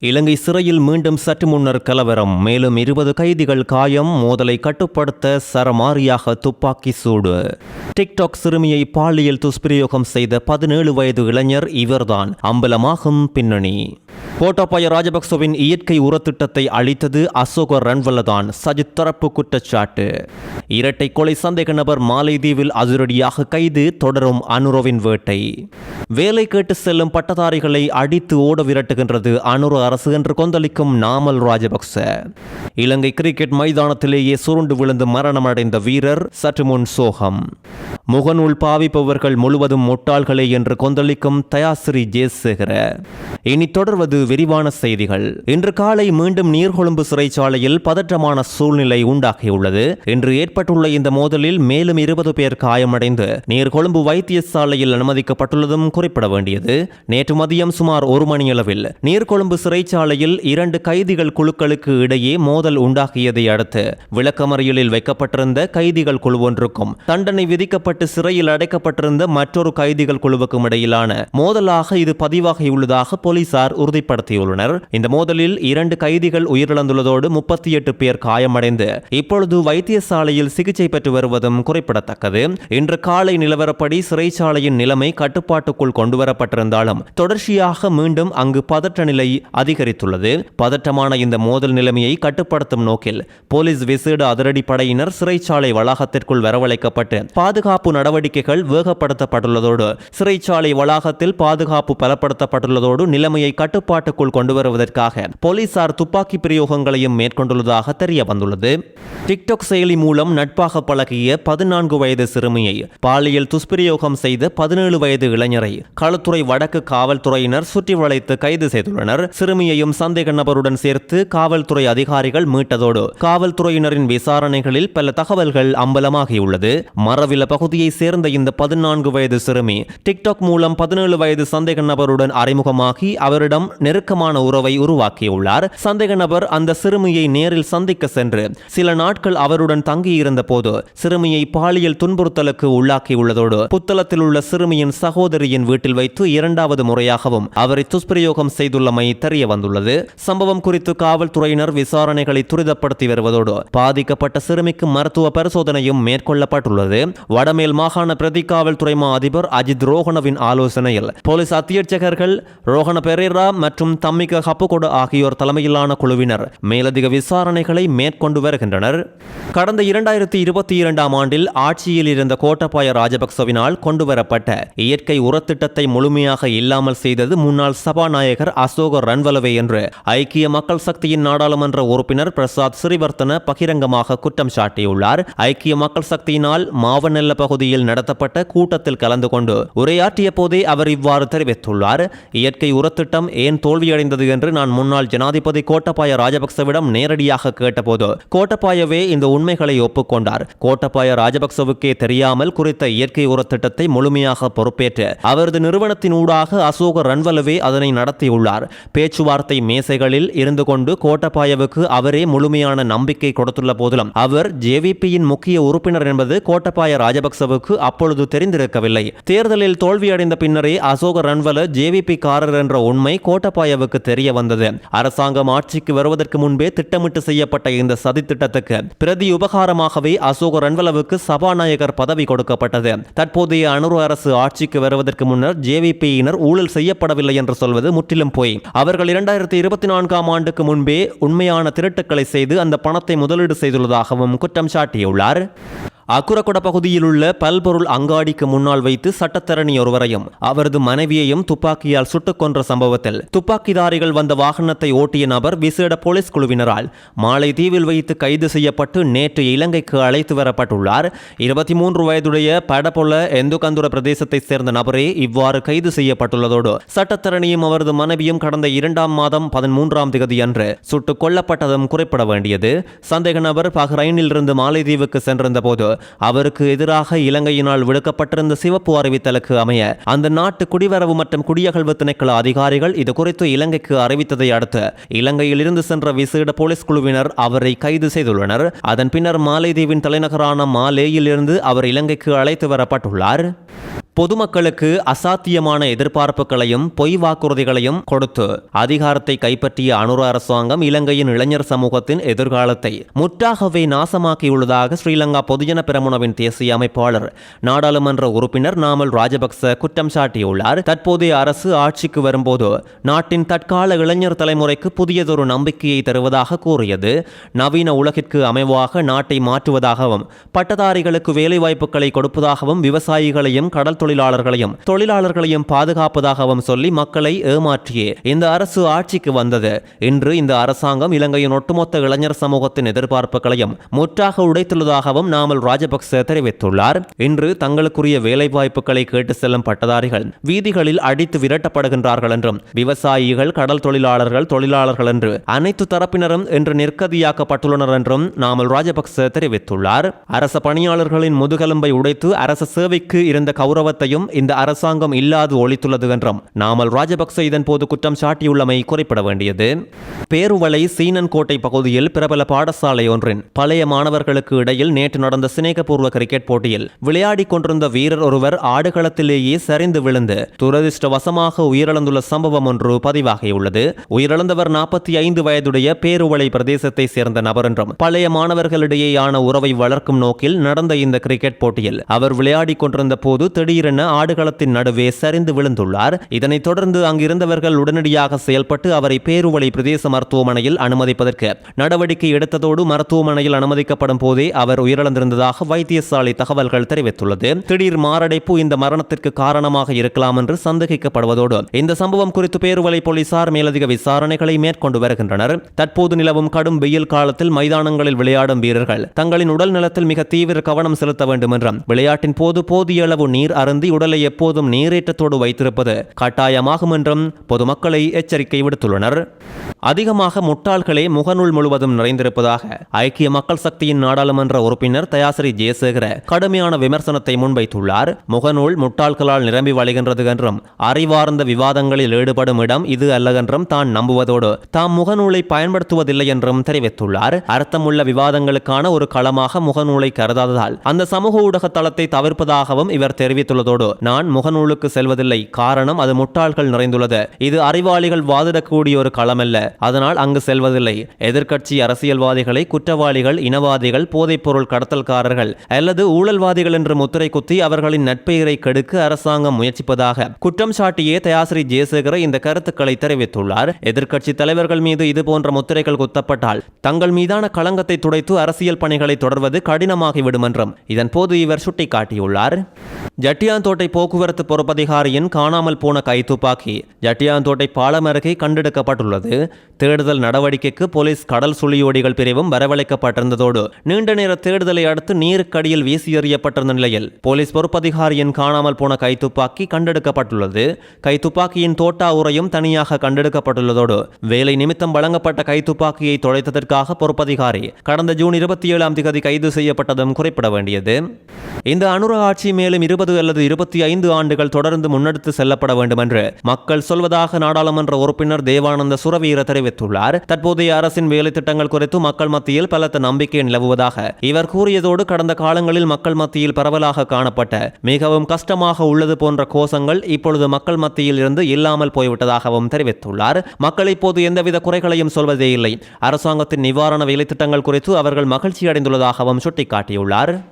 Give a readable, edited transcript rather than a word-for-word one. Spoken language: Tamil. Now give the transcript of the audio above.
இலங்கை சிறையில் மீண்டும் சற்று முன்னர் கலவரம். மேலும் 20 கைதிகள் காயம். மோதலை கட்டுப்படுத்த சரமாரியாக துப்பாக்கி சூடு. டிக்டாக் சிறுமியை பாலியல் துஷ்பிரயோகம் செய்த 17 வயது இளைஞர் இவர்தான். அம்பலமாகும் பின்னணி. கோட்டாபய ராஜபக்சவின் இயற்கை உரத்திட்டத்தை அளித்தது அசோக ரன்வல்லதான். சஜித் தரப்பு குற்றச்சாட்டு. இரட்டை கொலை சந்தேக நபர் மாலைதீவில் அதிரடியாக கைது. தொடரும் அனுரவின் வேட்டை. வேலை கேட்டு செல்லும் பட்டதாரிகளை அடித்து ஓட விரட்டுகின்றது அனுர அரசு என்று கொந்தளிக்கும் நாமல் ராஜபக்ச. இலங்கை கிரிக்கெட் மைதானத்திலேயே சுருண்டு விழுந்து மரணமடைந்த வீரர் சற்று முன் சோகம். முகநூல் பாவிப்பவர்கள் முழுவதும் முட்டாள்களே என்று கொந்தளிக்கும் தயாசிரி ஜேசேகர. இனி தொடர்வது விரிவான செய்திகள். இன்று காலை மீண்டும் நீர்கொழும்பு சிறைச்சாலையில் பதற்றமான சூழ்நிலை உண்டாகியுள்ளது. இன்று ஏற்பட்டுள்ள இந்த மோதலில் மேலும் 20 பேர் காயமடைந்து நீர்கொழும்பு வைத்தியசாலையில் அனுமதிக்கப்பட்டுள்ளதும் குறிப்பிட வேண்டியது. நேற்று மதியம் சுமார் 1 மணியளவில் நீர்கொழும்பு சிறைச்சாலையில் 2 கைதிகள் குழுக்களுக்கு இடையே மோதல் உண்டாகியதை அடுத்து விளக்கமறியலில் வைக்கப்பட்டிருந்த கைதிகள் குழு ஒன்றுக்கும் தண்டனை விதிக்கப்பட்டு சிறையில் அடைக்கப்பட்டிருந்த மற்றொரு கைதிகள் குழுவுக்கும் இடையிலான மோதலாக இது பதிவாகியுள்ளதாக போலீசார் உறுதிப்படுத்தியுள்ளனர். இந்த மோதலில் 2 கைதிகள் உயிரிழந்துள்ளதோடு 38 பேர் காயமடைந்து இப்பொழுது வைத்தியசாலையில் சிகிச்சை பெற்று வருவதும் குறிப்பிடத்தக்கது. இன்று காலை நிலவரப்படி சிறைச்சாலையின் நிலைமை கட்டுப்பாட்டுக்குள் கொண்டுவரப்பட்டிருந்தாலும் தொடர்ச்சியாக மீண்டும் அங்கு பதற்ற நிலை அதிகரித்துள்ளது. பதற்றமான இந்த மோதல் நிலைமையை கட்டுப்படுத்தும் நோக்கில் போலீஸ் விசேட அதிரடிப்படையினர் சிறைச்சாலை வளாகத்திற்குள் வரவழைக்கப்பட்டு பாதுகாப்பு நடவடிக்கைகள் வேகப்படுத்தப்பட்டுள்ளதோடு சிறைச்சாலை வளாகத்தில் பாதுகாப்பு பலப்படுத்தப்பட்டுள்ளதோடு நிலைமையை கட்டுப்பாட்டுக்குள் கொண்டு வருவதற்காக போலீசார் துப்பாக்கி பிரயோகங்களையும் மேற்கொண்டுள்ளதாக தெரிய வந்துள்ளது. டிக்டாக் செயலி மூலம் நட்பாக பழகிய 14 வயது சிறுமியை பாலியல் துஷ்பிரயோகம் செய்த 17 வயது இளைஞரை களுத்துறை வடக்கு காவல்துறையினர் சுற்றி வளைத்து கைது செய்துள்ளனர். சிறுமியையும் சந்தேக நபருடன் சேர்த்து காவல்துறை அதிகாரிகள் மீட்டதோடு காவல்துறையினரின் விசாரணைகளில் பல தகவல்கள் அம்பலமாகியுள்ளது. மரவில பகுதியை சேர்ந்த இந்த 14 வயது சிறுமி டிக்டாக் மூலம் 17 வயது சந்தேக நபருடன் அறிமுகமாகி அவரிடம் நெருக்கமான உறவை உருவாக்கியுள்ளார். சந்தேக நபர் அந்த சிறுமியை நேரில் சந்திக்க சென்று சில நாட்கள் அவருடன் தங்கியிருந்த போது சிறுமியை பாலியல் துன்புறுத்தலுக்கு உள்ளாக்கியுள்ளதோடு புத்தளத்தில் உள்ள சிறுமியின் சகோதரியின் வீட்டில் வைத்து 2வது முறையாகவும் அவரை துஷ்பிரயோகம் செய்துள்ளமை தெரிய வந்துள்ளது. சம்பவம் குறித்து காவல்துறையினர் விசாரணைகளை துரிதப்படுத்தி வருவதோடு பாதிக்கப்பட்ட சிறுமிக்கு மருத்துவ பரிசோதனையும் மேற்கொள்ளப்பட்டுள்ளது. வடமேல் மாகாண பிரதி காவல்துறை மா அதிபர் அஜித் ரோஹணவின் ஆலோசனையில் போலீஸ் அத்தியட்சகர்கள் ரோஹண பெரேரா மற்றும் தம்மிக ஹப்புகொட ஆகியோர் தலைமையிலான குழுவினர் மேலதிக விசாரணைகளை மேற்கொண்டு வருகின்றனர். கடந்த 2022ஆம் ஆண்டில் ஆட்சியில் இருந்த கோட்டாபய ராஜபக்சவினால் கொண்டுவரப்பட்ட இயற்கை உரத்திட்டத்தை முழுமையாக இல்லாமல் செய்தது முன்னாள் சபாநாயகர் அசோக ரன்வலவே என்று ஐக்கிய மக்கள் சக்தியின் நாடாளுமன்ற உறுப்பினர் பிரசாத் சிறிவர்த்தன பகிரங்கமாக குற்றம் சாட்டியுள்ளார். ஐக்கிய மக்கள் சக்தியினால் மாவனெல்ல பகுதியில் நடத்தப்பட்ட கூட்டத்தில் கலந்து கொண்டு உரையாற்றிய போதே அவர் இவ்வாறு தெரிவித்துள்ளார். இயற்கை உரத்திட்டம் ஏன் தோல்வியடைந்தது என்று நான் முன்னாள் ஜனாதிபதி கோட்டாபய ராஜபக்சவிடம் நேரடியாக கேட்டபோது கோட்டாபயவே இந்த உண்மைகளை ஒப்புக்கொண்டார். கோட்டாபய ராஜபக்சவுக்கே தெரியாமல் குறித்த இயற்கை உரத்திட்டத்தை முழுமையாக பொறுப்பேற்று அவரது நிறுவனத்தின் ஊடாக அசோக ரன்வலவே அதனை நடத்தியுள்ளார். பேச்சுவார்த்தை மேசைகளில் இருந்து கொண்டு கோட்டாபயவுக்கு அவரே முழுமையான நம்பிக்கை கொடுத்துள்ள போதிலும் அவர் ஜேவிபியின் முக்கிய உறுப்பினர் என்பது கோட்டாபய ராஜபக்சவுக்கு அப்பொழுது தெரிந்திருக்கவில்லை. தேர்தலில் தோல்வியடைந்த பின்னரே அசோக ரன்வல ஜேவிபி காரர் என்ற உண்மை கோட்டாபயவுக்கு தெரிய வந்தது. அரசாங்கம் ஆட்சிக்கு வருவதற்கு முன்பே திட்டமிட்டு செய்யப்பட்ட இந்த சதி திட்டத்துக்கு பிரதி உபகாரமாகவே அசோக ரன்வலவுக்கு சபாநாயகர் பதவி கொடுக்கப்பட்டது. தற்போதைய அனுர அரசு ஆட்சிக்கு வருவதற்கு முன்னர் ஜேவிபியினர் ஊழல் செய்யப்படவில்லை என்று சொல்வது முற்றிலும் போய். அவர்கள் 2024ஆம் ஆண்டுக்கு முன்பே உண்மையான திருட்டுக்களை செய்து அந்த பணத்தை முதலீடு செய்துள்ளதாகவும் குற்றம் சாட்டியுள்ளார். அக்குரகொட பகுதியில் உள்ள பல்பொருள் அங்காடிக்கு முன்னால் வைத்து சட்டத்தரணி ஒருவரையும் அவரது மனைவியையும் துப்பாக்கியால் சுட்டுக் கொன்ற சம்பவத்தில் துப்பாக்கிதாரிகள் வந்த வாகனத்தை ஓட்டிய நபர் விசேட போலீஸ் குழுவினரால் மாலைதீவில் வைத்து கைது செய்யப்பட்டு நேற்று இலங்கைக்கு அழைத்து வரப்பட்டுள்ளார். 23 வயதுடைய படபொல எந்துகந்துர பிரதேசத்தை சேர்ந்த நபரே இவ்வாறு கைது செய்யப்பட்டுள்ளதோடு சட்டத்தரணியும் அவரது மனைவியும் கடந்த 2ஆம் மாதம் 13ஆம் தேதி அன்று சுட்டுக் கொல்லப்பட்டதும் குறிப்பிட வேண்டியது. சந்தேக நபர் பஹ்ரைனில் இருந்து மாலைதீவுக்கு சென்றிருந்த போது அவருக்கு எதிராக இலங்கையினால் விடுக்கப்பட்டிருந்த சிவப்பு அறிவித்தலுக்கு அமைய அந்த நாட்டு குடிவரவு மற்றும் குடியகழ்வு திணைக்கள அதிகாரிகள் இது குறித்து இலங்கைக்கு அறிவித்ததை அடுத்து இலங்கையில் இருந்து சென்ற விசேட போலீஸ் குழுவினர் அவரை கைது செய்துள்ளனர். அதன் பின்னர் மாலைதீவின் தலைநகரான மாலேயில் இருந்து அவர் இலங்கைக்கு அழைத்து வரப்பட்டுள்ளார். பொதுமக்களுக்கு அசாத்தியமான எதிர்பார்ப்புகளையும் பொய் வாக்குறுதிகளையும் கொடுத்து அதிகாரத்தை கைப்பற்றிய அனுர அரசாங்கம் இலங்கையின் இளைஞர் சமூகத்தின் எதிர்காலத்தை முற்றாகவே நாசமாக்கியுள்ளதாக ஸ்ரீலங்கா பொதுஜன பெரமுனவின் தேசிய அமைப்பாளர் நாடாளுமன்ற உறுப்பினர் நாமல் ராஜபக்ச குற்றம் சாட்டியுள்ளார். தற்போதைய அரசு ஆட்சிக்கு வரும்போது நாட்டின் தற்கால இளைஞர் தலைமுறைக்கு புதியதொரு நம்பிக்கையை தருவதாக கூறியது. நவீன உலகிற்கு அமைவாக நாட்டை மாற்றுவதாகவும் பட்டதாரிகளுக்கு வேலைவாய்ப்புகளை கொடுப்பதாகவும் விவசாயிகளையும் கடல் தொழிலாளர்களையும் பாதுகாப்பதாகவும் சொல்லி மக்களை ஏமாற்றியே இந்த அரசு ஆட்சிக்கு வந்தது. இன்று இந்த அரசாங்கம் இலங்கையின் ஒட்டுமொத்த இளைஞர் சமூகத்தின் எதிர்பார்ப்புகளையும் முற்றாக உடைத்துள்ளதாகவும் நாமல் ராஜபக்ச தெரிவித்துள்ளார். இன்று தங்களுக்குரிய வேலைவாய்ப்புகளை கேட்டு செல்லும் பட்டதாரிகள் வீதிகளில் அடித்து விரட்டப்படுகின்றார்கள் என்றும் விவசாயிகள் கடல் தொழிலாளர்கள் என்று அனைத்து தரப்பினரும் இன்று நிர்கதியாக்கப்பட்டுள்ளனர் என்றும் நாமல் ராஜபக்ச தெரிவித்துள்ளார். அரச பணியாளர்களின் முதுகெலும்பை உடைத்து அரச சேவைக்கு இருந்த கௌரவத்தையும் இந்த அரசாங்கம் இல்லாது ஒழித்துள்ளது என்றும் நாமல் ராஜபக்ச இதன் போது குற்றம் சாட்டியுள்ளமை குறிப்பிட வேண்டியது. பேருவளை சீனன்கோட்டை பகுதியில் பிரபல பாடசாலை ஒன்றின் பழைய மாணவர்களுக்கு இடையில் நேற்று நடந்த சிநேகபூர்வ கிரிக்கெட் போட்டியில் விளையாடிக் கொண்டிருந்த வீரர் ஒருவர் ஆடுகளத்திலேயே சரிந்து விழுந்து துரதிருஷ்டவசமாக உயிரிழந்துள்ள சம்பவம் ஒன்று பதிவாகியுள்ளது. உயிரிழந்தவர் 45 வயதுடைய பேருவளை பிரதேசத்தை சேர்ந்த நபர் என்றும் பழைய மாணவர்களிடையேயான உறவை வளர்க்கும் நோக்கில் நடந்த இந்த கிரிக்கெட் போட்டியில் அவர் விளையாடிக் கொண்டிருந்த போது திடீரென ஆடுகளத்தின் நடுவே சரிந்து விழுந்துள்ளார். இதனைத் தொடர்ந்து அங்கிருந்தவர்கள் உடனடியாக செயல்பட்டு அவரை பேருவளை பிரதேச மருத்துவமனையில் அனுமதிப்பதற்கு நடவடிக்கை எடுத்ததோடு மருத்துவமனையில் அனுமதிக்கப்படும் போதே அவர் உயிரிழந்திருந்ததாக வைத்தியசாலை தகவல்கள் தெரிவித்துள்ளது. திடீர் மாரடைப்பு இந்த மரணத்திற்கு காரணமாக இருக்கலாம் என்று சந்தேகிக்கப்படுவதோடு இந்த சம்பவம் குறித்து பேருவளை போலீசார் மேலதிக விசாரணைகளை மேற்கொண்டு வருகின்றனர். தற்போது நிலவும் கடும் வெயில் காலத்தில் மைதானங்களில் விளையாடும் வீரர்கள் தங்களின் உடல் நலத்தில் மிக தீவிர கவனம் செலுத்த வேண்டும் என்றும் விளையாட்டின் போது போதிய அளவு நீர் அருந்தி உடலை எப்போதும் நீரேற்றத்தோடு வைத்திருப்பது கட்டாயமாகும் என்றும் பொதுமக்களை எச்சரிக்கை விடுத்துள்ளனர். அதிகமாக முட்டாள்களே முகநூல் முழுவதும் நிறைந்திருப்பதாக ஐக்கிய மக்கள் சக்தியின் நாடாளுமன்ற உறுப்பினர் தயாசிரி ஜெயசேகர கடுமையான விமர்சனத்தை முன்வைத்துள்ளார். முகநூல் முட்டாள்களால் நிரம்பி வழிகின்றது என்றும் அறிவார்ந்த விவாதங்களில் ஈடுபடும் இடம் இது அல்ல என்றும் தான் நம்புவதோடு தாம் முகநூலை பயன்படுத்துவதில்லை என்றும் தெரிவித்துள்ளார். அர்த்தமுள்ள விவாதங்களுக்கான ஒரு களமாக முகநூலை கருதாததால் அந்த சமூக ஊடக தளத்தை தவிர்ப்பதாகவும் இவர் தெரிவித்துள்ளதோடு நான் முகநூலுக்கு செல்வதில்லை, காரணம் அது முட்டாள்கள் நிறைந்துள்ளது, இது அறிவாளிகள் வாதிடக்கூடிய ஒரு களமல்ல, அதனால் அங்கு செல்வதில்லை. எதிர்க்கட்சி அரசியல்வாதிகளை குற்றவாளிகள், இனவாதிகள், போதைப்பொருள் கடத்தல்காரர்கள் அல்லது ஊழல்வாதிகள் என்று முத்திரை குத்தி அவர்களின் நட்பெயரை கெடுக்க அரசாங்கம் முயற்சிப்பதாக குற்றம் சாட்டியே தயாசிரி ஜெயசேகர இந்த கருத்துக்களை தெரிவித்துள்ளார். எதிர்க்கட்சி தலைவர்கள் மீது இதுபோன்ற முத்திரைகள் குத்தப்பட்டால் தங்கள் மீதான களங்கத்தை துடைத்து அரசியல் பணிகளை தொடர்வது கடினமாகிவிடும் என்றும் இதன் போது இவர் சுட்டிக்காட்டியுள்ளார். ஜட்டியாந்தோட்டை போக்குவரத்து பொறுப்பதிகாரியின் காணாமல் போன கைத்துப்பாக்கி ஜட்டியாந்தோட்டை பாலம் அருகே கண்டெடுக்கப்பட்டுள்ளது. தேடுதல் நடவடிக்கைக்கு போலீஸ் கடல் சுழியோடிகள் பிரிவும் வரவழைக்கப்பட்டிருந்ததோடு நீண்ட நேர தேடுதலை அடுத்து நீருக்கடியில் வீசி எறியப்பட்டிருந்த நிலையில் போலீஸ் பொறுப்பதிகாரியின் காணாமல் போன கைத்துப்பாக்கி கண்டெடுக்கப்பட்டுள்ளது. கைத்துப்பாக்கியின் தோட்டா உரையும் தனியாக கண்டெடுக்கப்பட்டுள்ளதோடு வேலை நிமித்தம் வழங்கப்பட்ட கைத்துப்பாக்கியை தொலைத்ததற்காக பொறுப்பதிகாரி கடந்த ஜூன் 27 கைது செய்யப்பட்டதும் குறிப்பிட வேண்டியது. இந்த அனுர ஆட்சி மேலும் 20 அல்லது 25 ஆண்டுகள் தொடர்ந்து முன்னெடுத்து செல்லப்பட வேண்டும் என்று மக்கள் சொல்வதாக நாடாளுமன்ற உறுப்பினர் தேவானந்த சுரவீர தெரிவித்துள்ளார். தற்போதைய அரசின் வேலை திட்டங்கள் குறித்து மக்கள் மத்தியில் பலத்த நம்பிக்கை நிலவுவதாக இவர் கூறியதோடு கடந்த காலங்களில் மக்கள் மத்தியில் பரவலாக காணப்பட்ட மிகவும் கஷ்டமாக உள்ளது போன்ற கோஷங்கள் இப்பொழுது மக்கள் மத்தியில் இருந்து இல்லாமல் போய்விட்டதாகவும் தெரிவித்துள்ளார். மக்கள் இப்போது எந்தவித குறைகளையும் சொல்வதே இல்லை. அரசாங்கத்தின் நிவாரண வேலை திட்டங்கள் குறித்து அவர்கள் மகிழ்ச்சி அடைந்துள்ளதாகவும் சுட்டிக்காட்டியுள்ளார்.